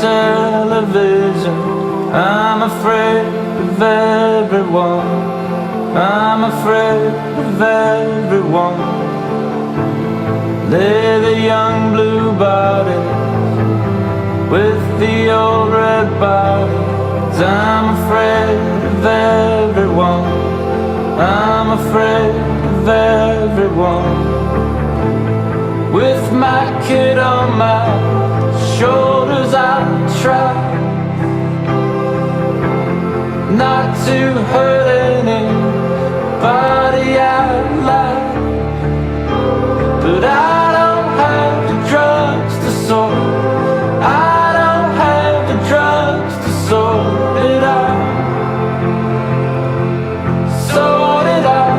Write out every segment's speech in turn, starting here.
television. I'm afraid of everyone. I'm afraid of everyone. Lay the young blue bodies with the old red bodies. I'm afraid of everyone. I'm afraid of everyone. With my kid on my shoulders, I try not to hurt anybody I like, but I don't have the drugs to sort. I don't have the drugs to sort it out. Sort it out.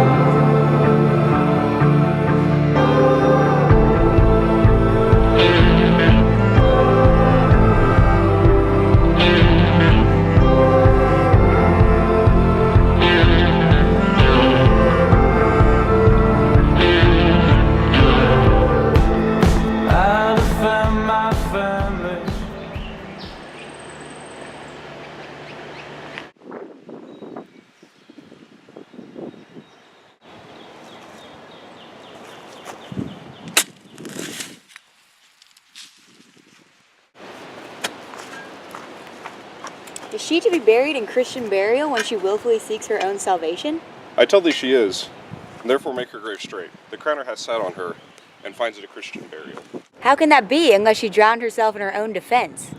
Is she to be buried in Christian burial when she willfully seeks her own salvation? I tell thee she is, and therefore make her grave straight. The crowner has sat on her, and finds it a Christian burial. How can that be unless she drowned herself in her own defense?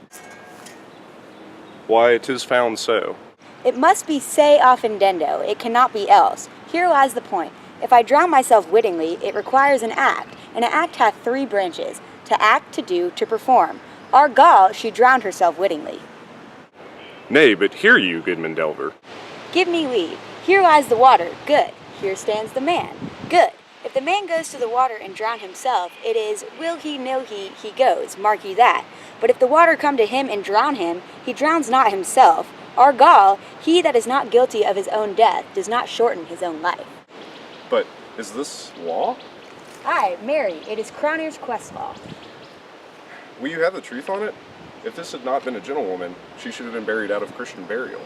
Why, 'tis found so. It must be se offendendo. It cannot be else. Here lies the point. If I drown myself wittingly, it requires an act, and an act hath three branches: to act, to do, to perform. Argal, she drowned herself wittingly. Nay, but hear you, Goodman Delver. Give me leave. Here lies the water. Good. Here stands the man. Good. If the man goes to the water and drown himself, it is will he, nil he goes, mark ye that. But if the water come to him and drown him, he drowns not himself. Argal, he that is not guilty of his own death, does not shorten his own life. But is this law? Aye, marry, it is Crowner's quest law. Will you have the truth on it? If this had not been a gentlewoman, she should have been buried out of Christian burial.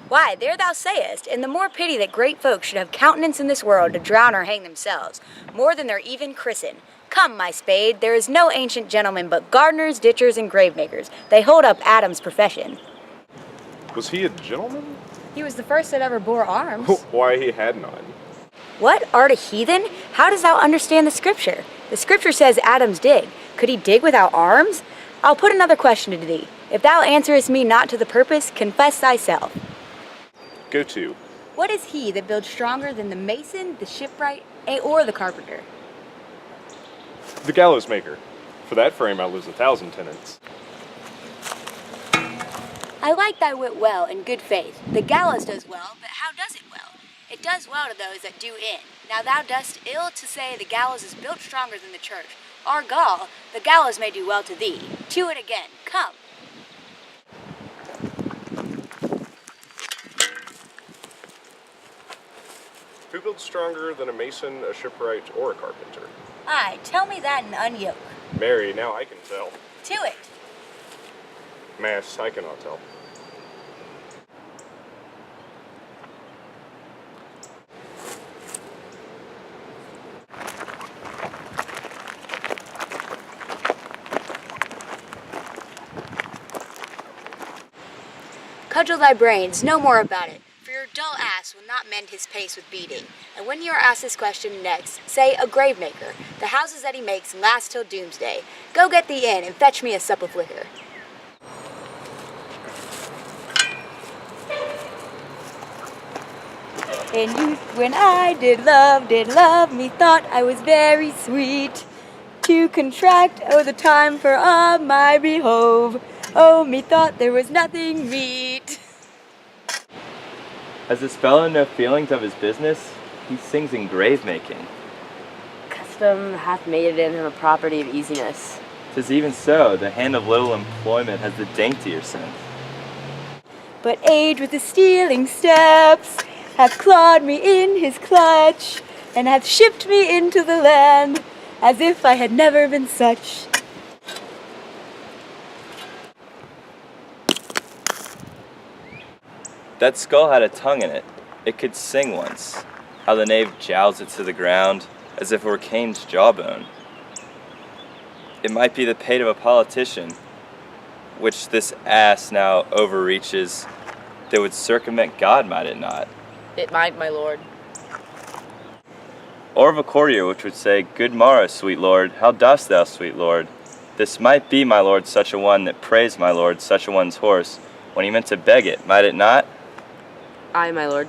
Why, there thou sayest, and the more pity that great folk should have countenance in this world to drown or hang themselves, more than they're even christened. Come, my spade, there is no ancient gentleman but gardeners, ditchers, and gravemakers. They hold up Adam's profession. Was he a gentleman? He was the first that ever bore arms. Why, he had none. What, art a heathen? How dost thou understand the scripture? The scripture says Adam's dig. Could he dig without arms? I'll put another question to thee. If thou answerest me not to the purpose, confess thyself. Go to. What is he that builds stronger than the mason, the shipwright, or the carpenter? The gallows maker. For that frame I lose 1,000 tenants. I like thy wit well, in good faith. The gallows does well, but how does it well? It does well to those that do in. Now thou dost ill to say the gallows is built stronger than the church. Argal, the gallows may do well to thee. To it again, come. Who builds stronger than a mason, a shipwright, or a carpenter? Aye, tell me that and unyoke. Mary, now I can tell. To it. Mass, I cannot tell. Cudgel thy brains, no more about it, for your dull ass will not mend his pace with beating. And when you are asked this question next, say, a grave maker. The houses that he makes last till doomsday. Go get thee in and fetch me a sup of liquor. In youth when I did love, methought I was very sweet. To contract, oh the time for my behove. Oh, methought there was nothing meet. Has this fellow no feelings of his business? He sings in grave making. Custom hath made it in him a property of easiness. 'Tis even so, the hand of little employment has the daintier sense. But age with his stealing steps hath clawed me in his clutch, and hath shipped me into the land as if I had never been such. That skull had a tongue in it. It could sing once. How the knave jowls it to the ground, as if it were Cain's jawbone. It might be the pate of a politician, which this ass now overreaches, that would circumvent God, might it not? It might, my lord. Or of a courtier which would say, Good morrow, sweet lord, how dost thou, sweet lord? This might be, my lord, such a one that praised my lord, such a one's horse, when he meant to beg it, might it not? Aye, my lord.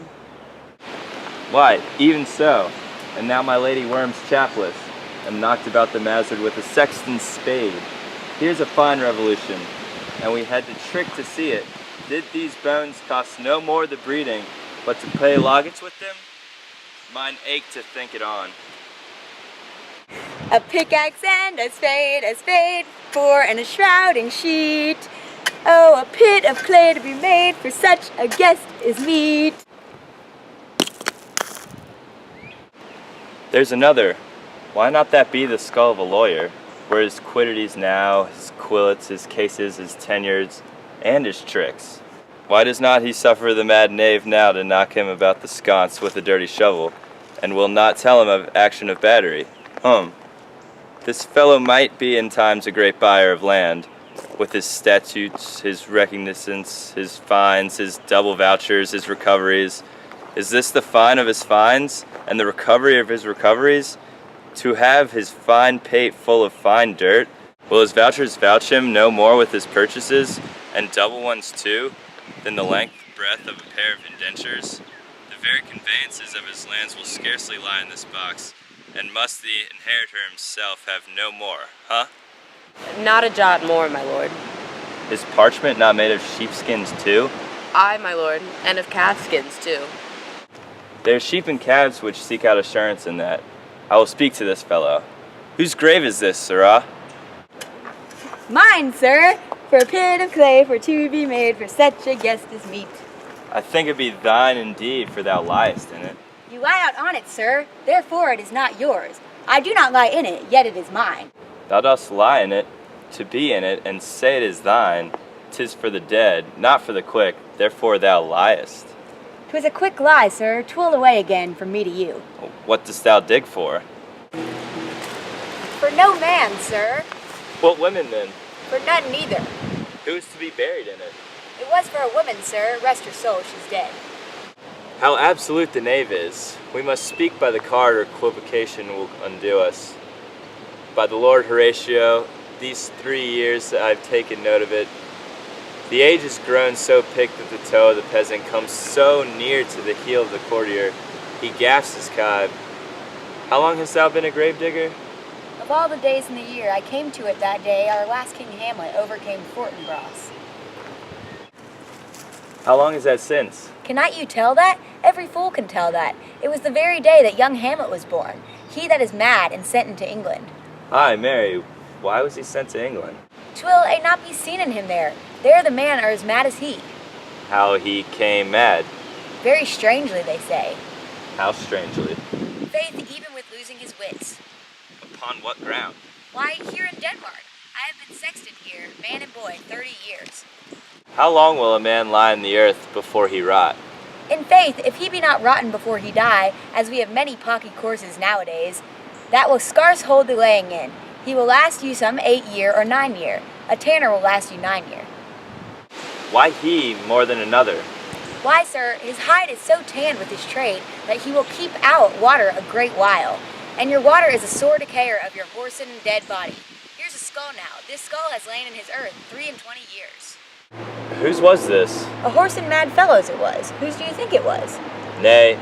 Why, even so, and now my lady worms chapless, and knocked about the mazard with a sexton's spade. Here's a fine revolution, and we had to trick to see it. Did these bones cost no more the breeding, but to pay loggets with them? Mine ache to think it on. A pickaxe and a spade, for and a shrouding sheet. Oh, a pit of clay to be made for such a guest is meet. There's another. Why not that be the skull of a lawyer, where his quiddities now, his quillets, his cases, his tenures, and his tricks? Why does not he suffer the mad knave now to knock him about the sconce with a dirty shovel, and will not tell him of action of battery? This fellow might be in times a great buyer of land, with his statutes, his recognizance, his fines, his double vouchers, his recoveries. Is this the fine of his fines, and the recovery of his recoveries? To have his fine pate full of fine dirt? Will his vouchers vouch him no more with his purchases, and double ones too, than the length, breadth of a pair of indentures? The very conveyances of his lands will scarcely lie in this box, and must the inheritor himself have no more, huh? Not a jot more, my lord. Is parchment not made of sheepskins too? Aye, my lord, and of calfskins too. There are sheep and calves which seek out assurance in that. I will speak to this fellow. Whose grave is this, sirrah? Mine, sir, for a pit of clay for to be made for such a guest as meet. I think it be thine indeed, for thou liest in it. You lie out on it, sir, therefore it is not yours. I do not lie in it, yet it is mine. Thou dost lie in it, to be in it, and say it is thine. 'Tis for the dead, not for the quick, therefore thou liest. 'Twas a quick lie, sir, 'twill away again from me to you. What dost thou dig for? For no man, sir, What women then? for none neither. Who is to be buried in it? It was for a woman, sir, rest her soul, she's dead. How absolute the knave is. We must speak by the card or equivocation will undo us. By the Lord Horatio, these 3 years that I've taken note of it, the age has grown so picked that the toe of the peasant comes so near to the heel of the courtier, he gasps his cod. How long hast thou been a gravedigger? Of all the days in the year, I came to it that day our last King Hamlet overcame Fortinbras. How long is that since? Cannot you tell that? Every fool can tell that. It was the very day that young Hamlet was born, he that is mad and sent into England. Aye, Mary, why was he sent to England? 'Twill a not be seen in him there. There the man are as mad as he. How he came mad? Very strangely, they say. How strangely? Faith, even with losing his wits. Upon what ground? Why, here in Denmark. I have been sexton here, man and boy, 30 years. How long will a man lie in the earth before he rot? In faith, if he be not rotten before he die, as we have many pocky courses nowadays, that will scarce hold the laying in. He will last you some 8 year or 9 year. A tanner will last you 9 year. Why he more than another? Why, sir, his hide is so tanned with his trade that he will keep out water a great while. And your water is a sore decayer of your whoreson dead body. Here's a skull now. This skull has lain in his earth 23 years. Whose was this? A horse and mad fellow's it was. Whose do you think it was? Nay,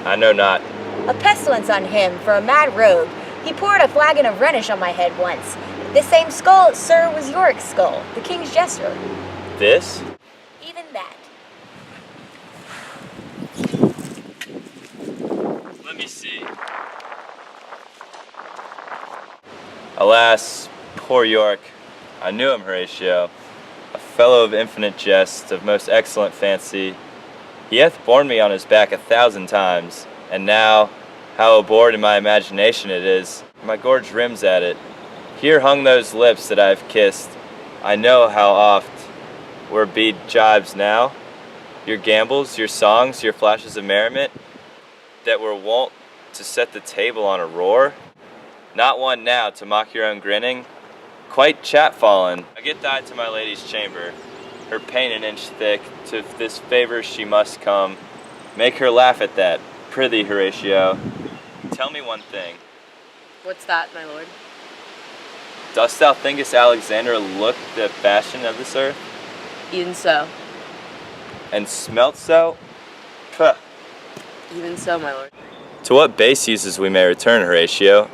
I know not. A pestilence on him for a mad rogue. He poured a flagon of Rhenish on my head once. This same skull, sir, was Yorick's skull, the king's jester. This? Even that. Let me see. Alas, poor York. I knew him, Horatio. A fellow of infinite jest, of most excellent fancy. He hath borne me on his back 1,000 times, and now, how abhorred in my imagination it is, my gorge rims at it. Here hung those lips that I have kissed. I know how oft were bead jibes now. Your gambles, your songs, your flashes of merriment, that were wont to set the table on a roar? Not one now to mock your own grinning? Quite chapfallen, I get thee to my lady's chamber, her pain an inch thick, to this favor she must come. Make her laugh at that, prithee, Horatio. Tell me one thing. What's that, my lord? Dost thou thinkest Alexander looked the fashion of this earth, Even so. and smelt so? Puh. Even so, my lord. To what base uses we may return, Horatio?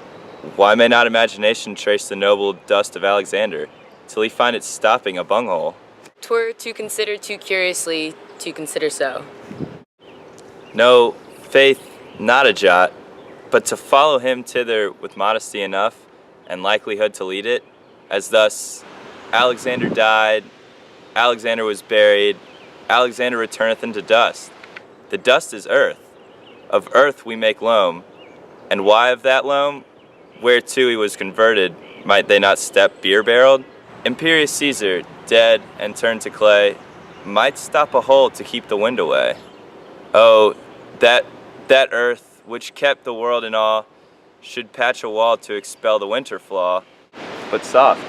Why may not imagination trace the noble dust of Alexander, till he find it stopping a bunghole? 'Twere to consider too curiously, to consider so. No, faith, not a jot, but to follow him thither with modesty enough, and likelihood to lead it, as thus, Alexander died, Alexander was buried, Alexander returneth into dust. The dust is earth. Of earth we make loam, and why of that loam? Whereto he was converted, might they not step beer-barreled? Imperious Caesar, dead and turned to clay, might stop a hole to keep the wind away. Oh, that earth, which kept the world in awe, should patch a wall to expel the winter flaw. But soft,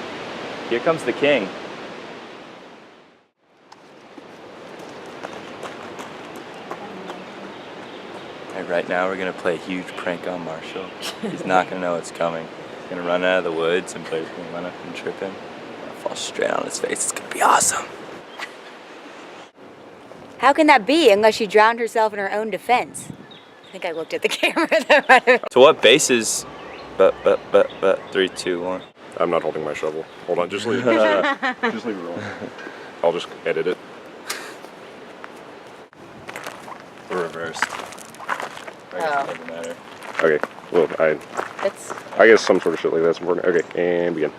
here comes the king. Hey, right now we're gonna play a huge prank on Marshall. He's not gonna know it's coming. He's gonna run out of the woods and Blair's gonna run up and trip him. I'll fall straight on his face. It's gonna be awesome. How can that be unless she drowned herself in her own defense? I think I looked at the camera there. To what bases? But 3, 2, 1. I'm not holding my shovel. Hold on, just leave it. Just leave it rolling. I'll just edit it. Or reversed. I guess it doesn't matter. Okay. Well, It's I guess some sort of shit like that's important. Okay, and begin.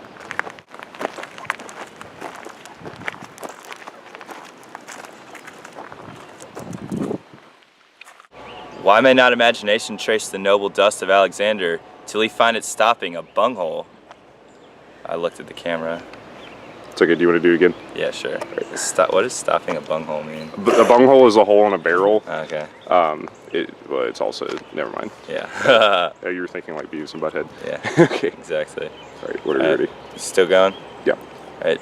Why may not imagination trace the noble dust of Alexander till he find it stopping a bunghole? I looked at the camera. It's okay. Do you want to do it again? Yeah, sure. What does stopping a bunghole mean? A bunghole is a hole in a barrel. Okay. Well, it's also never mind. Yeah. You were thinking like Beavis and Butthead. Yeah. Okay. Exactly. All right. What are you ready? Still going? Yeah. All right.